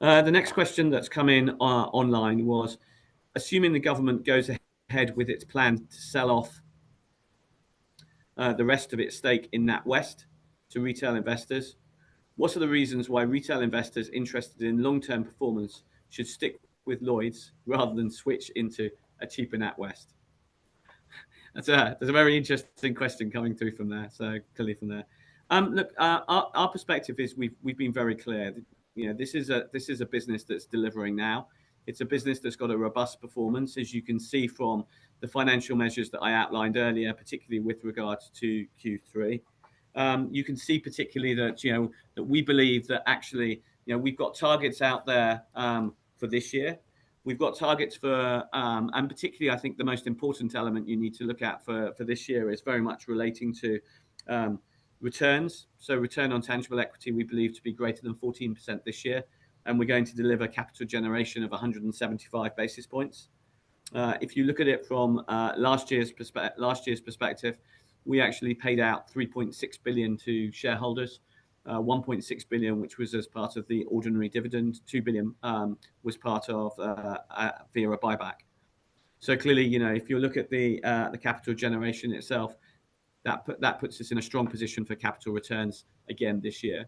The next question that's come in online was, assuming the government goes ahead with its plan to sell off the rest of its stake in NatWest to retail investors, what are the reasons why retail investors interested in long-term performance should stick with Lloyds rather than switch into a cheaper NatWest? That's a very interesting question coming through from there. So clearly from there, look, our perspective is we've been very clear. This is a business that's delivering now. It's a business that's got a robust performance, as you can see from the financial measures that I outlined earlier, particularly with regards to Q3. You can see particularly that that we believe that actually we've got targets out there for this year. We've got targets for and particularly I think the most important element you need to look at for this year is very much relating to returns. So return on tangible equity we believe to be greater than 14% this year, and we're going to deliver capital generation of 175 basis points. If you look at it from last year's perspective, we actually paid out 3.6 billion to shareholders, 1.6 billion, which was as part of the ordinary dividend, 2 billion was part of via a buyback. So clearly, if you look at the capital generation itself, that puts us in a strong position for capital returns again this year.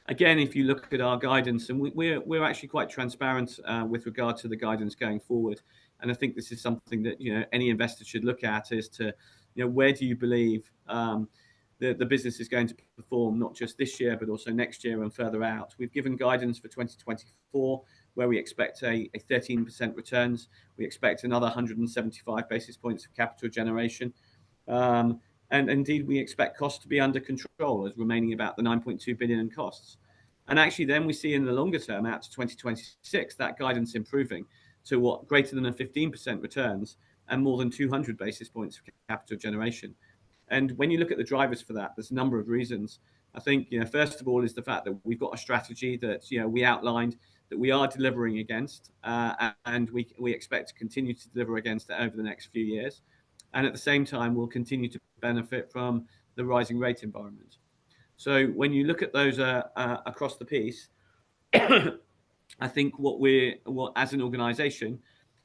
Again, if you look at our guidance, and we're actually quite transparent with regard to the guidance going forward, and I think this is something that any investor should look at, is to where do you believe the business is going to perform, not just this year but also next year and further out. We've given guidance for 2024 where we expect a 13% returns. We expect another 175 basis points of capital generation. And indeed, we expect costs to be under control, as remaining about the 9.2 billion in costs. And actually, then we see in the longer term, out to 2026, that guidance improving to what greater than a 15% returns and more than 200 basis points of capital generation. And when you look at the drivers for that, there's a number of reasons. I think, first of all, is the fact that we've got a strategy that we outlined that we are delivering against, and we expect to continue to deliver against it over the next few years. And at the same time, we'll continue to benefit from the rising rate environment. So when you look at those across the piece, I think as an organisation,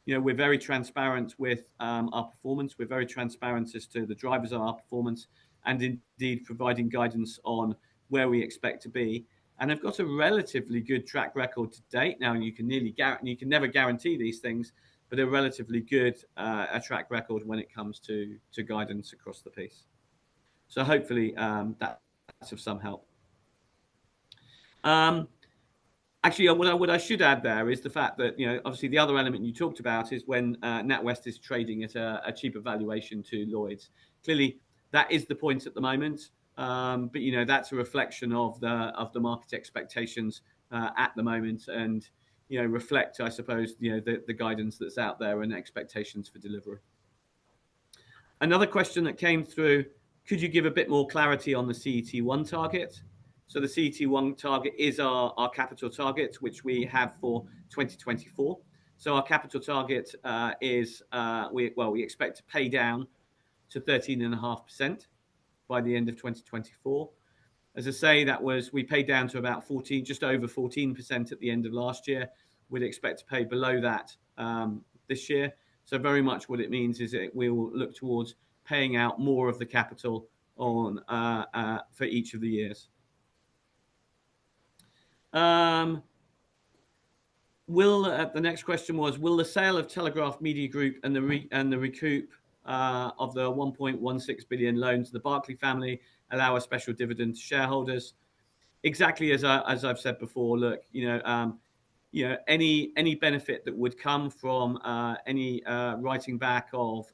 we're very transparent with our performance. We're very transparent as to the drivers of our performance, and indeed providing guidance on where we expect to be. And I've got a relatively good track record to date. Now, you can never guarantee these things, but a relatively good track record when it comes to guidance across the piece. So hopefully that's of some help. Actually, what I should add there is the fact that obviously the other element you talked about is when NatWest is trading at a cheaper valuation to Lloyds. Clearly, that is the point at the moment, but that's a reflection of the market expectations at the moment, and reflect, I suppose, the guidance that's out there and expectations for delivery. Another question that came through: could you give a bit more clarity on the CET1 target? So the CET1 target is our capital target, which we have for 2024. So our capital target is we expect to pay down to 13.5% by the end of 2024. As I say, we paid down to about 14, just over 14% at the end of last year. We'd expect to pay below that this year. So very much what it means is that we will look towards paying out more of the capital on for each of the years. The next question was: will the sale of Telegraph Media Group and the recoup of the 1.16 billion loan to the Barclay family allow a special dividend to shareholders? Exactly as I've said before. Look, any benefit that would come from any writing back of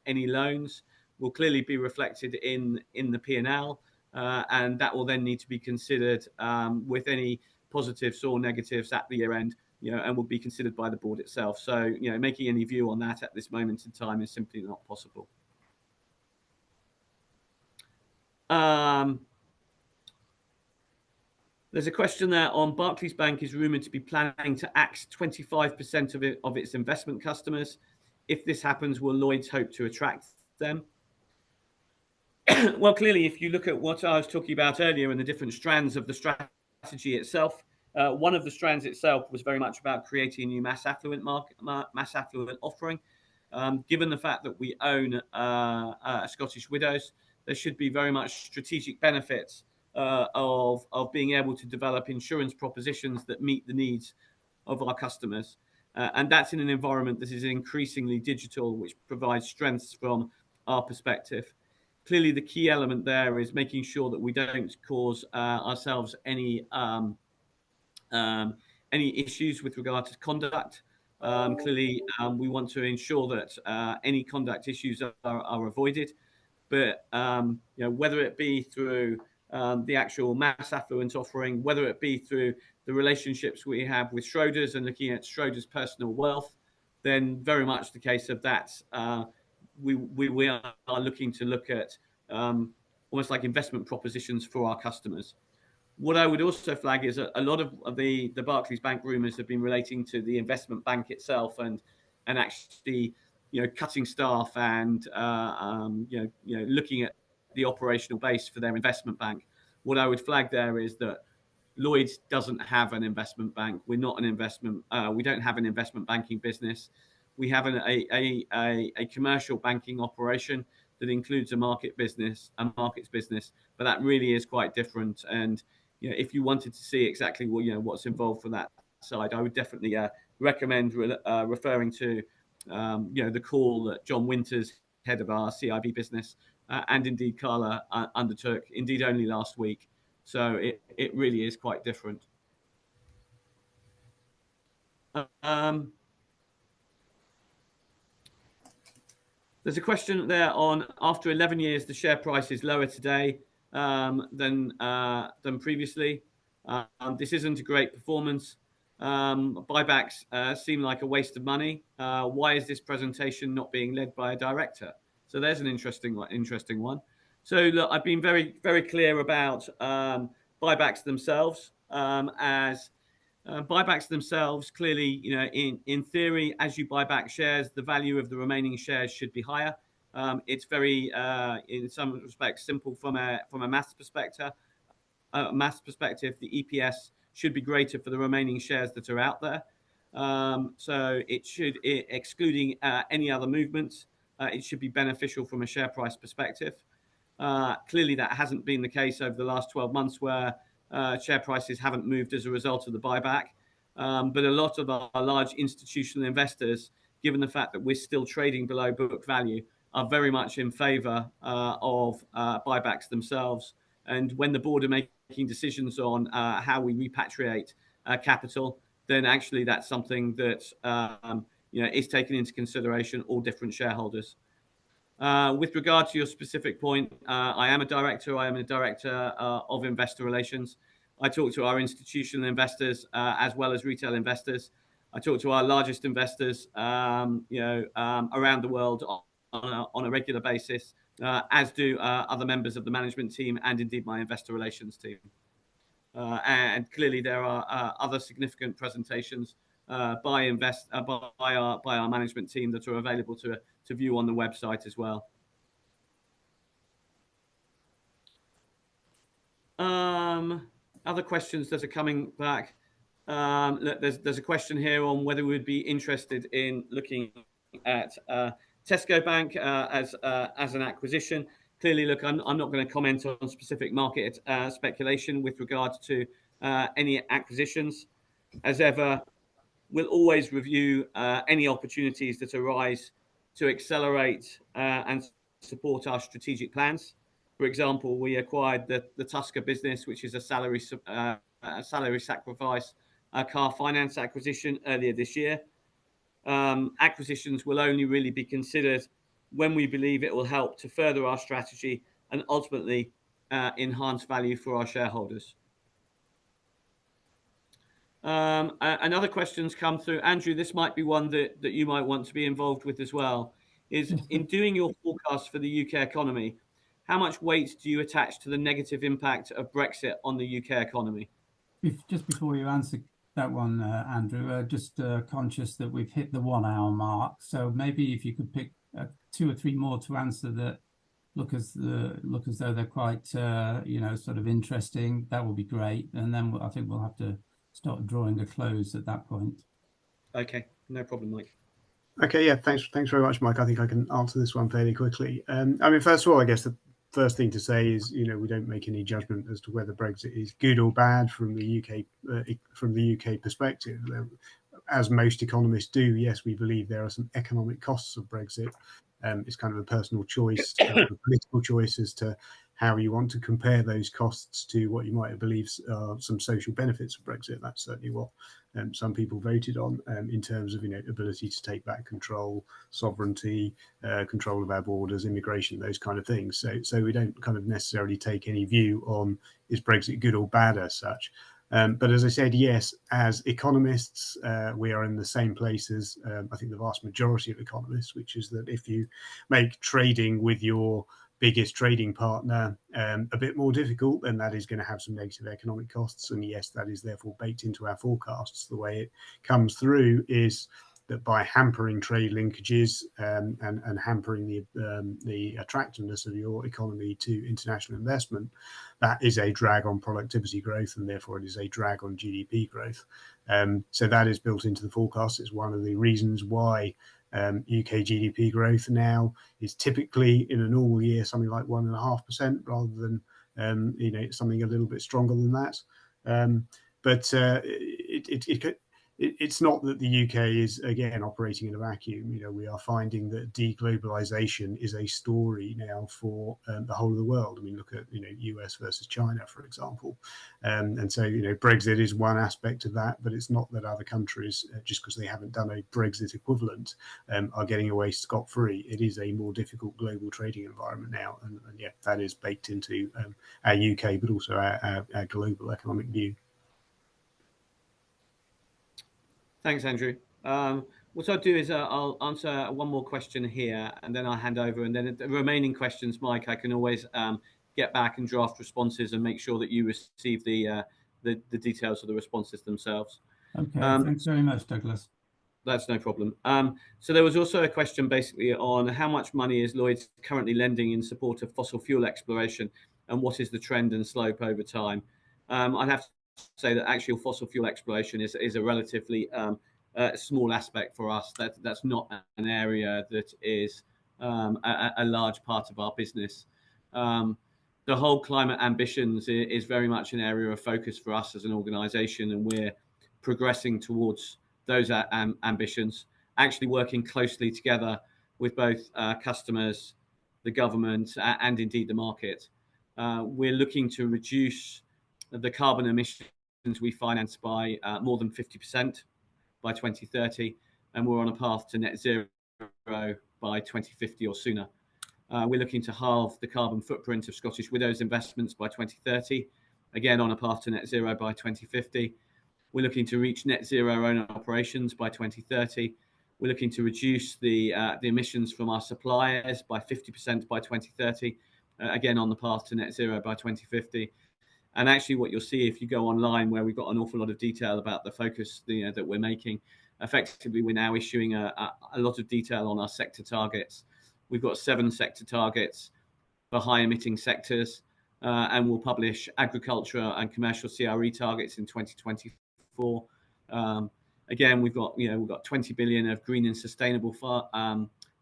any loans will clearly be reflected in the P&L. and that will then need to be considered with any positives or negatives at the year end, and will be considered by the board itself. So, making any view on that at this moment in time is simply not possible. There's a question there on Barclays Bank is rumoured to be planning to axe 25% of its investment customers. If this happens, will Lloyds hope to attract them? Well, clearly, if you look at what I was talking about earlier and the different strands of the strategy itself, one of the strands itself was very much about creating a new mass affluent offering. Given the fact that we own Scottish Widows, there should be very much strategic benefits of being able to develop insurance propositions that meet the needs of our customers. And that's in an environment that is increasingly digital, which provides strengths from our perspective. Clearly, the key element there is making sure that we don't cause ourselves any issues with regard to conduct. Clearly, we want to ensure that any conduct issues are avoided. But whether it be through the actual mass affluent offering, whether it be through the relationships we have with Schroders and looking at Schroders' personal wealth, then very much the case of that. We are looking to look at almost like investment propositions for our customers. What I would also flag is a lot of the Barclays Bank rumours have been relating to the investment bank itself and actually cutting staff and looking at the operational base for their investment bank. What I would flag there is that Lloyds doesn't have an investment bank. We're not an investment. We don't have an investment banking business. We have a commercial banking operation that includes a markets business, but that really is quite different. And if you wanted to see exactly what's involved for that side, I would definitely recommend referring to the call that John Winters, head of our CIB business, and indeed Carla undertook, indeed only last week. So it really is quite different. There's a question there on after 11 years, the share price is lower today than previously. This isn't a great performance. Buybacks seem like a waste of money. Why is this presentation not being led by a director? So there's an interesting one. So look, I've been very, very clear about buybacks themselves. As buybacks themselves, clearly, in theory, as you buy back shares, the value of the remaining shares should be higher. It's very, in some respects, simple from a maths perspective. The EPS should be greater for the remaining shares that are out there. So it should, excluding any other movements, it should be beneficial from a share price perspective. Clearly, that hasn't been the case over the last 12 months where share prices haven't moved as a result of the buyback. But a lot of our large institutional investors, given the fact that we're still trading below book value, are very much in favour of buybacks themselves. And when the board are making decisions on how we repatriate capital, then actually that's something that is taken into consideration, all different shareholders. With regard to your specific point, I am a director. I am a director of investor relations. I talk to our institutional investors as well as retail investors. I talk to our largest investors, around the world on a regular basis, as do other members of the management team and indeed my investor relations team. And clearly, there are other significant presentations by our management team that are available to view on the website as well. Other questions that are coming back. There's a question here on whether we would be interested in looking at Tesco Bank as an acquisition. Clearly, look, I'm not going to comment on specific market speculation with regards to any acquisitions. As ever, we'll always review any opportunities that arise to accelerate and support our strategic plans. For example, we acquired the Tusker business, which is a salary sacrifice car finance acquisition earlier this year. Acquisitions will only really be considered when we believe it will help to further our strategy and ultimately enhance value for our shareholders. Another question's come through. Andrew, this might be one that you might want to be involved with as well, is in doing your forecast for the UK economy, how much weight do you attach to the negative impact of Brexit on the UK economy? Just before you answer that one, Andrew, just conscious that we've hit the 1 hour mark. So maybe if you could pick 2 or 3 more to answer that look as though they're quite, sort of interesting, that would be great. And then I think we'll have to start drawing a close at that point. Okay, no problem, Mike. Okay, yeah, thanks very much, Mike. I think I can answer this one fairly quickly. I mean, first of all, I guess the first thing to say is, we don't make any judgment as to whether Brexit is good or bad from the UK perspective. As most economists do, yes, we believe there are some economic costs of Brexit. It's kind of a personal choice, a political choice as to how you want to compare those costs to what you might believe are some social benefits of Brexit. That's certainly what some people voted on in terms of ability to take back control, sovereignty, control of our borders, immigration, those kind of things. So we don't kind of necessarily take any view on is Brexit good or bad as such. But as I said, yes, as economists, we are in the same place as I think the vast majority of economists, which is that if you make trading with your biggest trading partner a bit more difficult, then that is going to have some negative economic costs. And yes, that is therefore baked into our forecasts. The way it comes through is that by hampering trade linkages and hampering the attractiveness of your economy to international investment, that is a drag on productivity growth, and therefore it is a drag on GDP growth. So that is built into the forecast. It's one of the reasons why UK GDP growth now is typically in a normal year something like 1.5% rather than something a little bit stronger than that. But it's not that the UK is again operating in a vacuum. We are finding that deglobalization is a story now for the whole of the world. I mean, look at US versus China, for example, and so Brexit is one aspect of that, but it's not that other countries, just because they haven't done a Brexit equivalent, are getting away scot-free. It is a more difficult global trading environment now, and yeah, that is baked into our UK, but also our global economic view. Thanks, Andrew. What I'll do is I'll answer one more question here, and then I'll hand over. And then the remaining questions, Mike, I can always get back and draft responses and make sure that you receive the details of the responses themselves. Okay, thanks very much, Douglas. That's no problem. So there was also a question basically on how much money is Lloyds currently lending in support of fossil fuel exploration, and what is the trend and slope over time. I'd have to say that actual fossil fuel exploration is a relatively small aspect for us. That's not an area that is a large part of our business. The whole climate ambitions is very much an area of focus for us as an organisation, and we're progressing towards those ambitions, actually working closely together with both customers, the government, and indeed the market. We're looking to reduce the carbon emissions we finance by more than 50% by 2030, and we're on a path to net zero by 2050 or sooner. We're looking to halve the carbon footprint of Scottish Widows investments by 2030, again on a path to net zero by 2050. We're looking to reach net zero own operations by 2030. We're looking to reduce the emissions from our suppliers by 50% by 2030, again on the path to net zero by 2050. And actually what you'll see if you go online, where we've got an awful lot of detail about the focus that we're making, effectively we're now issuing a lot of detail on our sector targets. We've got 7 sector targets for high emitting sectors, and we'll publish agriculture and commercial CRE targets in 2024. Again, we've got 20 billion of green and sustainable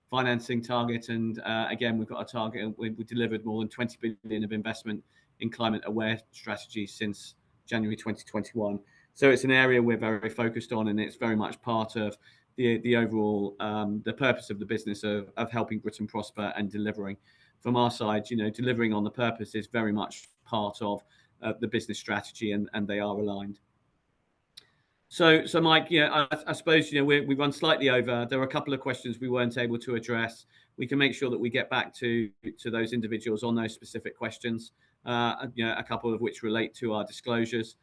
financing target, and again we've got a target. We've delivered more than 20 billion of investment in climate aware strategies since January 2021. So it's an area we're very focused on, and it's very much part of the overall the purpose of the business of helping Britain prosper and delivering. From our side, delivering on the purpose is very much part of the business strategy, and they are aligned. So Mike, I suppose we run slightly over. There were a couple of questions we weren't able to address. We can make sure that we get back to those individuals on those specific questions. a couple of which relate to our disclosures.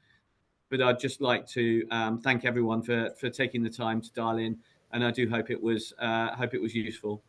But I'd just like to thank everyone for taking the time to dial in, and I do hope it was useful.